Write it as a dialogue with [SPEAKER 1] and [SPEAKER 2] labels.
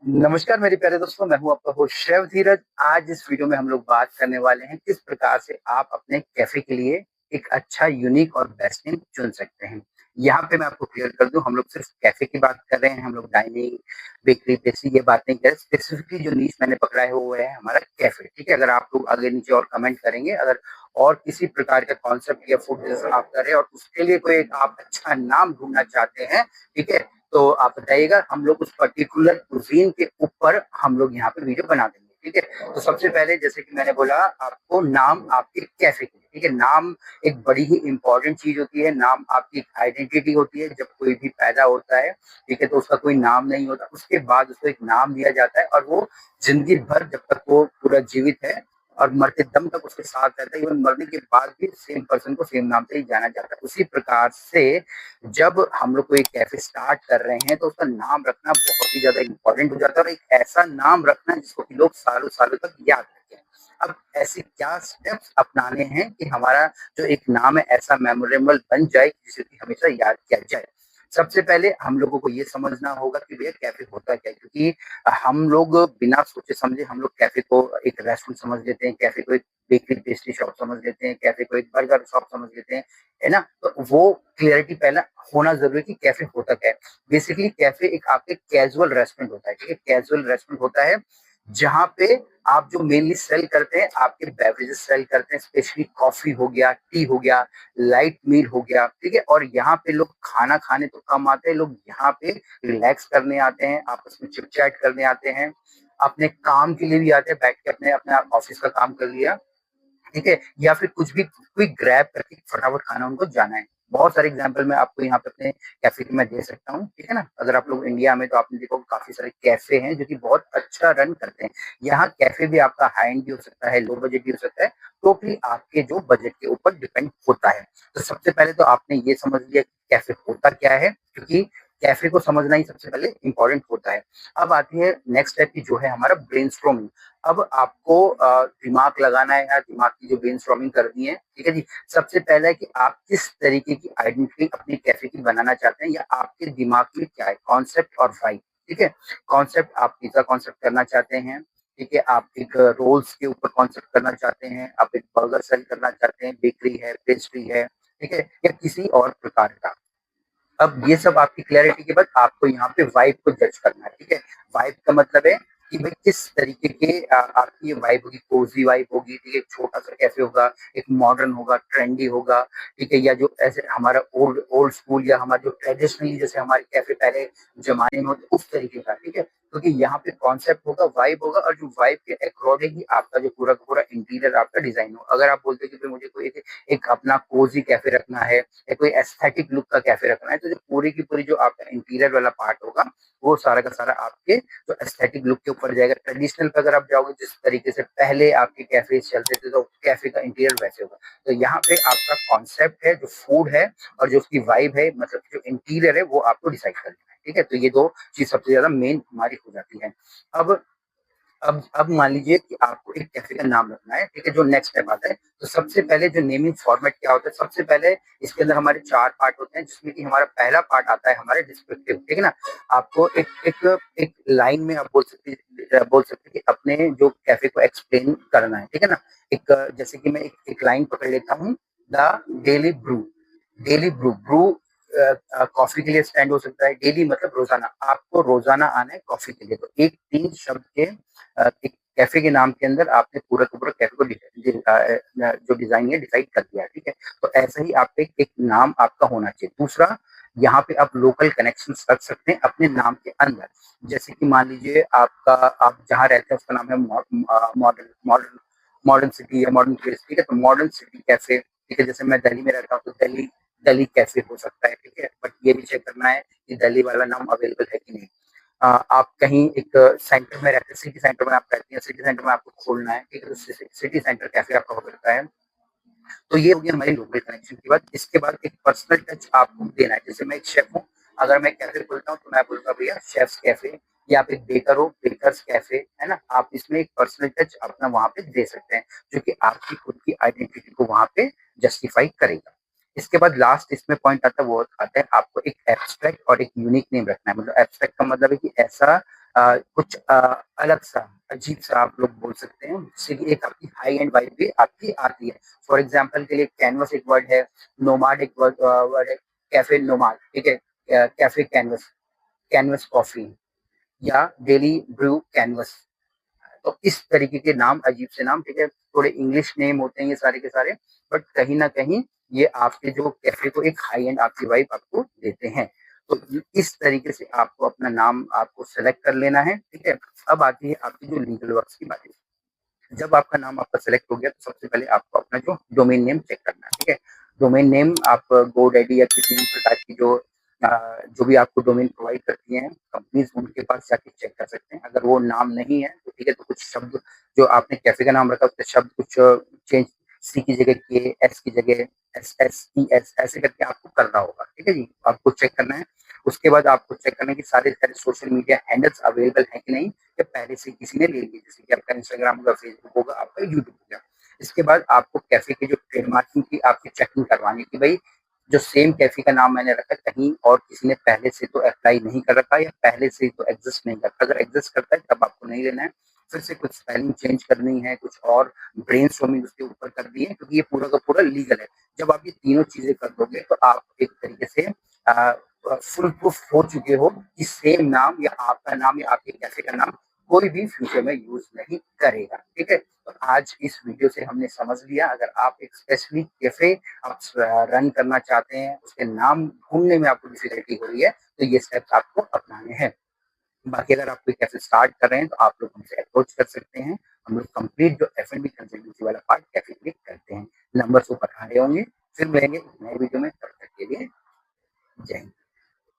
[SPEAKER 1] नमस्कार मेरे प्यारे दोस्तों, मैं हूँ आपका होस्ट शेफ धीरज। आज इस वीडियो में हम लोग बात करने वाले हैं किस प्रकार से आप अपने कैफ़े के लिए एक अच्छा, यूनिक और बेस्ट नेम चुन सकते हैं। यहाँ पे मैं आपको क्लियर कर दूँ, हम लोग सिर्फ कैफ़े की बात कर रहे हैं, हम लोग डाइनिंग, बेकरी, पेस्ट्री ये बात नहीं कर रहे। स्पेसिफिकली जो नीश मैंने पकड़ा है वो है हमारा कैफ़े, ठीक है? अगर आप लोग आगे नीचे और कमेंट करेंगे, अगर और किसी प्रकार का कॉन्सेप्ट या फूड बिज़नेस आप कर रहे हैं और उसके लिए कोई एक आप अच्छा नाम ढूँढना चाहते हैं, ठीक है? तो आप बताइएगा, हम लोग उस पर्टिकुलर कुज़ीन के ऊपर हम लोग यहाँ पे वीडियो बना देंगे, ठीक है? तो सबसे पहले जैसे कि मैंने बोला आपको नाम आपके कैफ़े के लिए, ठीक है? नाम एक बड़ी ही इम्पोर्टेंट चीज़ होती है, नाम आपकी आइडेंटिटी होती है। जब कोई भी पैदा होता है, ठीक है? तो उसका कोई नाम नहीं होता, उसके बाद उसको एक नाम दिया जाता है और वो ज़िंदगी भर जब तक वो पूरा जीवित है और मरते दम तक उसके साथ रहता है, इवन मरने के बाद भी सेम पर्सन को सेम नाम से ही जाना जाता है। उसी प्रकार से जब हम लोग कोई कैफे स्टार्ट कर रहे हैं तो उसका नाम रखना बहुत ही ज्यादा इम्पोर्टेंट हो जाता है और एक ऐसा नाम रखना जिसको कि लोग सालों सालों तक याद रखें। अब ऐसे क्या स्टेप्स अपनाने हैं कि हमारा जो एक नाम है ऐसा मेमोरेबल बन जाए जिसे कि हमेशा याद किया जाए। सबसे पहले हम लोगों को ये समझना होगा कि भैया कैफे होता क्या है, क्योंकि हम लोग बिना सोचे समझे हम लोग कैफे को एक रेस्टोरेंट समझ लेते हैं, कैफे को एक बेकरी पेस्ट्री शॉप समझ लेते हैं, कैफे को एक बर्गर शॉप समझ लेते हैं, है ना? तो वो क्लियरिटी पहला होना ज़रूरी है कि कैफ़े होता क्या है। बेसिकली कैफ़े एक आपके कैज़ुअल रेस्टोरेंट होता है, ठीक है? कैज़ुअल रेस्टोरेंट होता है, जहाँ पे आप जो मेनली सेल करते हैं, आपके बेवरेजेस सेल करते हैं, स्पेशली कॉफ़ी हो गया, टी हो गया, लाइट मील हो गया, ठीक है? और यहाँ पे लोग खाना खाने तो कम आते हैं, लोग यहाँ पे रिलैक्स करने आते हैं, आपस में चिट-चैट करने आते हैं, अपने काम के लिए भी आते हैं, बैठ के अपने अपना ऑफ़िस का काम कर लिया, ठीक है? या फिर कुछ भी क्विक ग्रैब करके फटाफट खाना उनको जाना है। बहुत सारे एग्ज़ाम्पल मैं आपको यहाँ पे अपने कैफ़े के मैं दे सकता हूँ, ठीक है ना? अगर आप लोग इंडिया में तो आपने देखा होगा काफ़ी सारे कैफ़े हैं जो कि बहुत अच्छा रन करते हैं। यहाँ कैफ़े भी आपका हाई एंड भी हो सकता है, लो बजट भी हो सकता है, टोटली आपके जो बजट के ऊपर डिपेंड होता है। तो सबसे पहले तो आपने ये समझ लिया कि कैफ़े होता क्या है, क्योंकि कैफ़े को समझना ही सबसे पहले इम्पोर्टेंट होता है। अब आती है नेक्स्ट स्टेप की जो है हमारा ब्रेनस्टॉर्मिंग। अब आपको दिमाग लगाना है या दिमाग की जो ब्रेनस्टॉर्मिंग करनी है, ठीक है जी? सबसे पहला है कि आप किस तरीके की आइडेंटिटी अपने कैफ़े की बनाना चाहते हैं या आपके दिमाग में क्या है कॉन्सेप्ट और वाइब, ठीक है? कॉन्सेप्ट आप पिज़्ज़ा कॉन्सेप्ट करना चाहते हैं, ठीक है? आप एक रोल्स के ऊपर कॉन्सेप्ट करना चाहते हैं, आप एक बर्गर सेल करना चाहते हैं, बेकरी है, पेस्ट्री है, ठीक है? या किसी और प्रकार का। अब ये सब आपकी क्लैरिटी के बाद आपको यहाँ पे वाइब को जज करना है, ठीक है? वाइब का मतलब है कि भाई किस तरीके के आपकी ये वाइब होगी, कोज़ी वाइब होगी, ठीक है? एक छोटा-सा कैफ़े होगा, एक मॉडर्न होगा, ट्रेंडी होगा, ठीक है? या जो ऐसे हमारा ओल्ड ओल्ड स्कूल या हमारा जो ट्रेडिशनली जैसे हमारे कैफ़े पहले ज़माने में होते, उस तरीके का, ठीक है? क्योंकि यहाँ पे कॉन्सेप्ट होगा, वाइब होगा और जो वाइब के अकॉर्डिंग ही आपका जो पूरा का पूरा इंटीरियर आपका डिज़ाइन होगा। अगर आप बोलते हैं कि भई मुझे कोई एक एक अपना कोज़ी कैफ़े रखना है या कोई एस्थेटिक लुक का कैफे रखना है, तो जो पूरी की पूरी जो आपका इंटीरियर वाला पार्ट होगा, वो सारा का सारा आपके जो एस्थेटिक लुक के ऊपर जाएगा। ट्रेडिशनल पे अगर आप जाओगे जिस तरीके से पहले आपके कैफे चलते थे, तो कैफे का इंटीरियर वैसे होगा। तो यहाँ पे आपका कॉन्सेप्ट है, जो फूड है और जो उसकी वाइब है, मतलब जो इंटीरियर है, वो आपको डिसाइड करना है, ठीक है? तो ये 2 चीज़ सबसे ज़्यादा मेन हमारी हो जाती है। अब अब मान लीजिए कि आपको एक कैफ़े का नाम रखना है, ठीक है? जो नेक्स्ट स्टेप आता है, तो सबसे पहले जो नेमिंग फॉर्मेट क्या होता है, सबसे पहले इसके अंदर हमारे 4 पार्ट होते हैं, जिसमें कि हमारा पहला पार्ट आता है हमारे डिस्क्रिप्टिव, ठीक है ना? आपको एक एक एक लाइन में आप बोल सकते हैं कि अपने जो कैफ़े को एक्सप्लेन करना है, ठीक है ना? एक जैसे कि मैं एक लाइन पकड़ लेता हूँ, the daily Bru. Daily Bru Bru coffee के लिए स्टैंड हो सकता है, डेली मतलब रोज़ाना, आपको रोज़ाना आना है कॉफ़ी के लिए। तो एक 3 शब्द के एक कैफ़े के नाम के अंदर आपने पूरा का पूरा कैफ़े को जो डिज़ाइन है डिसाइड कर दिया है, ठीक है? तो ऐसे ही आप एक एक नाम आपका होना चाहिए। दूसरा, यहाँ पे आप लोकल कनेक्शंस रख सकते हैं अपने नाम के अंदर। जैसे कि मान लीजिए आप जहाँ रहते हैं उसका नाम है मॉडर्न मॉडर्न मॉडर्न सिटी या मॉडर्न प्लेस, ठीक है? तो मॉडर्न सिटी कैफ़े, ठीक है? जैसे मैं दिल्ली में रहता हूँ तो दिल्ली दिल्ली कैफ़े हो सकता है, ठीक है? बट ये भी चेक करना है कि दिल्ली वाला नाम अवेलेबल है कि नहीं। आप कहीं एक सेंटर में रहते हैं, सिटी सेंटर में आप रहती हैं, सिटी सेंटर में आपको खोलना है, ठीक है? तो सिटी सेंटर कैफ़े आपका हो सकता है। तो ये हो गया हमारी लोकल कनेक्शन की बात। इसके बाद एक पर्सनल टच आपको देना है। जैसे मैं एक शेफ़ हूँ, अगर मैं कैफ़े खोलता हूँ तो मैं बोलूँगा भैया शेफ़्स कैफ़े, या आप एक बेकर हो, बेकर्स कैफ़े, है ना? आप इसमें एक पर्सनल टच अपना वहाँ पे दे सकते हैं, जो कि आपकी खुद की आइडेंटिटी को वहाँ पे जस्टिफ़ाई करेगा। इसके बाद लास्ट इसमें पॉइंट आता है, वो आता है आपको एक एब्स्ट्रैक्ट और एक यूनिक नेम रखना है। मतलब एब्स्ट्रैक्ट का मतलब है कि ऐसा कुछ अलग सा, अजीब सा आप लोग बोल सकते हैं, जिससे कि एक आपकी हाई एंड वाइब भी आपकी आती है। फॉर एग्जाम्पल के लिए कैनवस एक वर्ड है, नोमाड एक वर्ड है, कैफे नोमाड, ठीक है, कैफे कैनवस, कैनवस कॉफी, या डेली ब्रू कैनवस। तो इस तरीके के नाम, अजीब से नाम, ठीक है, थोड़े इंग्लिश नेम होते हैं ये सारे के सारे, बट कहीं ना कहीं ये आपके जो कैफे को एक हाई एंड आपकी वाइब आपको देते हैं। तो इस तरीके से आपको अपना नाम आपको सेलेक्ट कर लेना है, ठीक है। अब आती है आपकी जो लीगल वर्क्स की बात। जब आपका नाम आपका सेलेक्ट हो गया तो सबसे पहले आपको अपना जो डोमेन नेम चेक करना है, ठीक है। डोमेन नेम आप गोडैडी या किसी भी प्रकार की जो भी आपको डोमेन प्रोवाइड करती हैं कंपनीज, उनके पास जाके चेक कर सकते हैं। अगर वो नाम नहीं है तो ठीक है, तो कुछ शब्द जो आपने कैफे का नाम रखा उसके शब्द कुछ चेंज, सी की जगह के, एस की जगह एस, एस ई एस, ऐसे करके आपको करना होगा, ठीक है जी। आपको चेक करना है। उसके बाद आपको चेक करना है कि सारे सारे सोशल मीडिया हैंडल्स अवेलेबल है कि नहीं, या पहले से किसी ने ले ली, जैसे कि आपका इंस्टाग्राम होगा, फेसबुक होगा, आपका यूट्यूब हो गया। इसके बाद आपको कैफे के जो ट्रेडमार्किंग की आपकी चेकिंग करवानी कि भाई जो सेम कैफे का नाम मैंने रखा कहीं और किसी ने पहले से तो अप्लाई नहीं कर रखा, या पहले से तो एग्जिस्ट नहीं करता। अगर एग्जिस्ट करता है तब आपको नहीं लेना है, फिर से कुछ स्पेलिंग चेंज करनी है, कुछ और ब्रेनस्टॉर्मिंग उसके ऊपर कर दी है, क्योंकि ये पूरा का पूरा लीगल है। जब आप ये तीनों चीजें कर दोगे तो आप एक तरीके से फुल प्रूफ हो चुके हो कि सेम नाम या आपका नाम या आपके कैफे का नाम कोई भी फ्यूचर में यूज नहीं करेगा, ठीक है। तो आज इस वीडियो से हमने समझ लिया, अगर आप एक स्पेसिफिक कैफे आप रन करना चाहते हैं, उसके नाम ढूंढने में आपको डिफिकल्टी हो रही है, तो ये स्टेप्स आपको अपनाने हैं। बाकी अगर आप कोई कैफे स्टार्ट कर रहे हैं तो आप लोग हमसे अप्रोच कर सकते हैं। हम लोग कंप्लीट जो F&B कंसल्टेंसी वाला पार्ट कैफे के लिए करते हैं। नंबर्स ऊपर आ रहे होंगे। फिर मिलेंगे नए वीडियो में, तब तक के लिए जय हिंद।